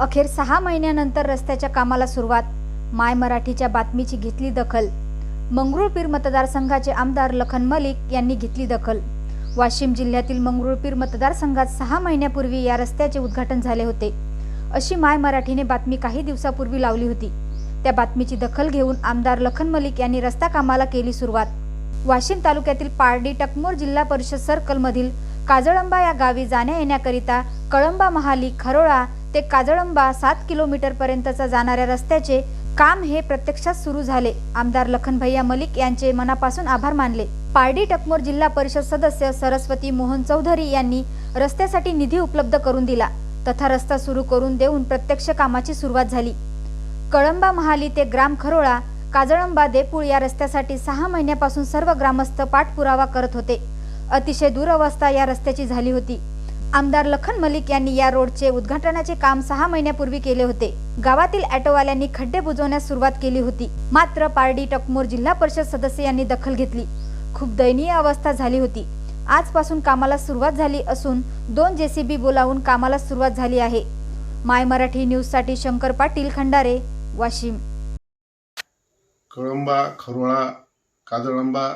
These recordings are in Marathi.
अखेर 6 महिन्यानंतर रस्त्याच्या कामाला सुरुवात। माय मराठीच्या बातमीची घेतली दखल। मंगरुळपीर मतदारसंघाचे आमदार लखन मलिक यांनी घेतली दखल। वाशिम जिल्ह्यातील मंगरुळपीर मतदारसंघात 6 महिन्यापूर्वी या रस्त्याचे उद्घाटन झाले होते, अशी माय मराठीने बातमी काही दिवसापूर्वी लावली होती। त्या बातमीची दखल घेऊन आमदार लखन मलिक यांनी रस्ता कामाला केली सुरुवात। वाशिम तालुक्यातील पारडी टकमोर जिल्हा परिषद सर्कल मधील काजळंबा या गावी जाण्या येण्याकरिता कळंबा महाली खरोळा ते काजळंबा 7 किलोमीटर पर्यंतचा जाणाऱ्या रस्त्याचे काम हे प्रत्यक्षात सुरू झाले। आमदार लखन भैया मलिक यांचे मनापासून आभार मानले। पारडी टकमोर जिल्हा परिषद सदस्य सरस्वती मोहन चौधरी यांनी रस्त्यासाठी निधी उपलब्ध करून दिला तथा रस्ता सुरू करून देऊन प्रत्यक्ष कामाची सुरुवात झाली। कळंबा महाली ते ग्राम खरोळा काजळंबा देपूळ या रस्त्यासाठी 6 महिन्यापासून सर्व ग्रामस्थ पाठपुरावा करत होते। अतिशय दुरवस्था या रस्त्याची झाली होती। आमदार लखन मलिक यांनी या रोडचे उद्घाटनाचे काम 6 महिन्यापूर्वी केले होते। गावातील ऑटोवाल्यांनी खड्डे बुजवण्यास सुरुवात केली होती, मात्र पारडी टकमोर जिल्हा परिषद सदस्य यांनी दखल घेतली। खूप दयनीय अवस्था झाली होती। आजपासून कामाला सुरुवात झाली असून 2 जेसीबी बोलावून कामाला सुरुवात झाली आहे। माय मराठी न्यूज साठी शंकर पाटील खंडारे, वाशिम। कळंबा खरोळा काजळंबा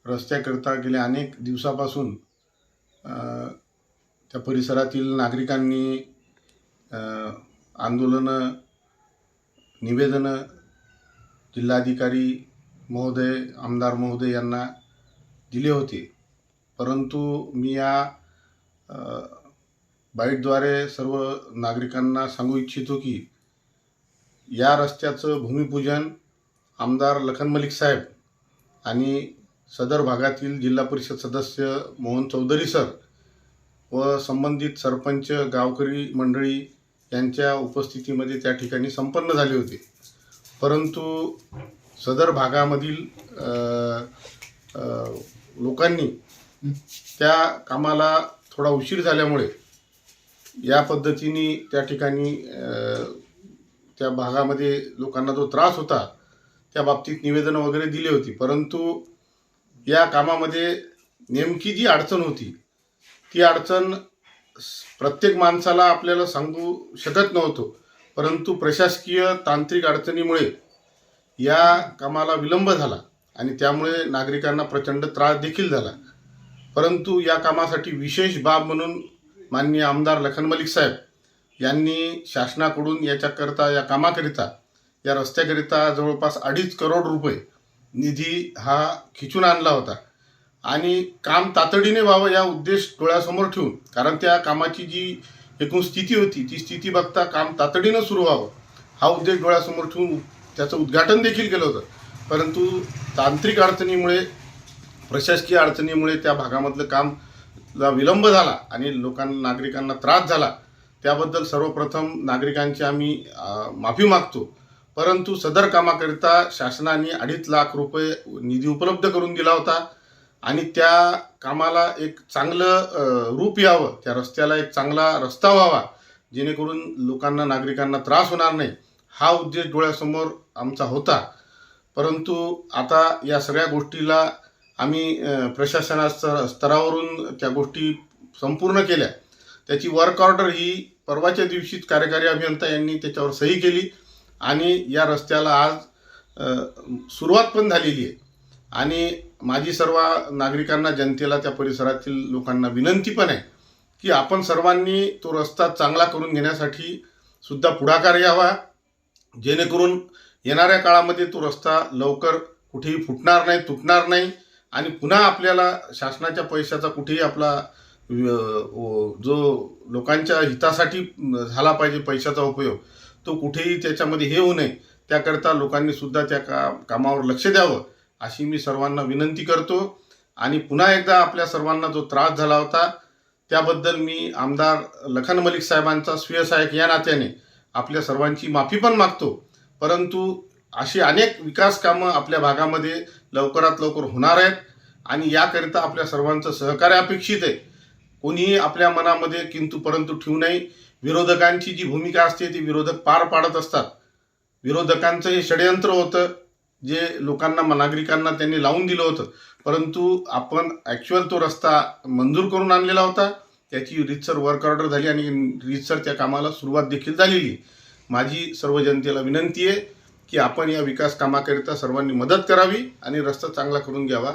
रस्त्याकरिता गेल्या अनेक दिवसापासून त्या परिसरातील नागरिकांनी आंदोलनं, निवेदनं जिल्हाधिकारी महोदय, आमदार महोदय यांना दिले होते। परंतु मी या बाईटद्वारे सर्व नागरिकांना सांगू इच्छितो की या रस्त्याचं भूमिपूजन आमदार लखन मलिक साहेब आणि सदर भागातील जिल्हा परिषद सदस्य मोहन चौधरी सर व संबंधित सरपंच, गावकरी मंडळी यांच्या उपस्थितीमध्ये त्या ठिकाणी संपन्न झाले होते। परंतु सदर भागामधील लोकांनी त्या कामाला थोडा उशीर झाल्यामुळे या पद्धतीने त्या ठिकाणी त्या भागामध्ये लोकांना जो त्रास होता त्या बाबतीत निवेदनं वगैरे दिली होती। परंतु या कामामध्ये नेमकी जी अडचण होती ती अडचण प्रत्येक माणसाला आपल्याला सांगू शकत नव्हतो, परंतु प्रशासकीय तांत्रिक अडचणीमुळे या कामाला विलंब झाला आणि त्यामुळे नागरिकांना प्रचंड त्रास देखील झाला। परंतु या कामासाठी विशेष बाब म्हणून माननीय आमदार लखन मलिक साहेब यांनी शासनाकडून याच्याकरता, या कामाकरिता, या रस्त्याकरिता जवळपास 2.5 करोड रुपये निधी हा खिचून आणला होता आणि काम तातडीने व्हावं या उद्देश डोळ्यासमोर ठेवून, कारण त्या कामाची जी एकूण स्थिती होती ती स्थिती बघता काम तातडीनं सुरू व्हावं हा उद्देश डोळ्यासमोर ठेवून त्याचं उद्घाटन देखील केलं होतं। परंतु तांत्रिक अडचणीमुळे, प्रशासकीय अडचणीमुळे त्या भागामधलं कामला विलंब झाला आणि नागरिकांना त्रास झाला। त्याबद्दल सर्वप्रथम नागरिकांची आम्ही माफी मागतो। परंतु सदर कामाकरिता शासनाने 2.5 लाख रुपये निधी उपलब्ध करून दिला होता आणि त्या कामाला एक चांगलं रूप यावं, त्या रस्त्याला एक चांगला रस्ता व्हावा जेणेकरून लोकांना, नागरिकांना त्रास होणार नाही हा उद्देश डोळ्यासमोर आमचा होता। परंतु आता या सगळ्या गोष्टीला आम्ही प्रशासनाच्या स्तरावरून त्या गोष्टी संपूर्ण केल्या। त्याची वर्क ऑर्डर ही परवाच्या दिवशीच कार्यकारी अभियंता यांनी त्याच्यावर सही केली आणि या रस्त्याला आज सुरुवात पण झालेली आहे। आणि माझी सर्व नागरिकांना, जनतेला, त्या परिसरातील लोकांना विनंती पण आहे की आपण सर्वांनी तो रस्ता चांगला करून घेण्यासाठी सुद्धा पुढाकार घ्यावा, जेणेकरून येणाऱ्या काळामध्ये तो रस्ता लवकर कुठेही फुटणार नाही, तुटणार नाही आणि पुन्हा आपल्याला शासनाच्या पैशाचा कुठेही आपला जो लोकांच्या हितासाठी झाला पाहिजे पैशाचा उपयोग तो कुठेही त्याच्यामध्ये हे होऊ नये, त्याकरता लोकांनी सुद्धा त्या कामावर लक्ष द्यावं अशी मी सर्वांना विनंती करतो। आणि पुन्हा एकदा आपल्या सर्वांना जो त्रास झाला होता त्याबद्दल मी आमदार लखन मलिक साहेबांचा स्वीयसहाय्यक या नात्याने आपल्या सर्वांची माफी पण मागतो। परंतु अशी अनेक विकास कामं आपल्या भागामध्ये लवकरात लवकर होणार आहेत आणि याकरिता आपल्या सर्वांचं सहकार्य अपेक्षित आहे। कोणीही आपल्या मनामध्ये किंतु परंतु ठेवू नये। विरोधकांची जी भूमिका असते ती विरोधक पार पाडत असतात। विरोधकांचं हे षडयंत्र होतं जे लोकांना, नागरिकांना त्यांनी लावून दिलं होतं, परंतु आपण ॲक्च्युअल तो रस्ता मंजूर करून आणलेला होता, त्याची रीतसर वर्क ऑर्डर झाली आणि रीतसर त्या कामाला सुरुवात देखील झालेली. माझी सर्व जनतेला विनंती आहे की आपण या विकास कामाकरिता सर्वांनी मदत करावी आणि रस्ता चांगला करून घ्यावा.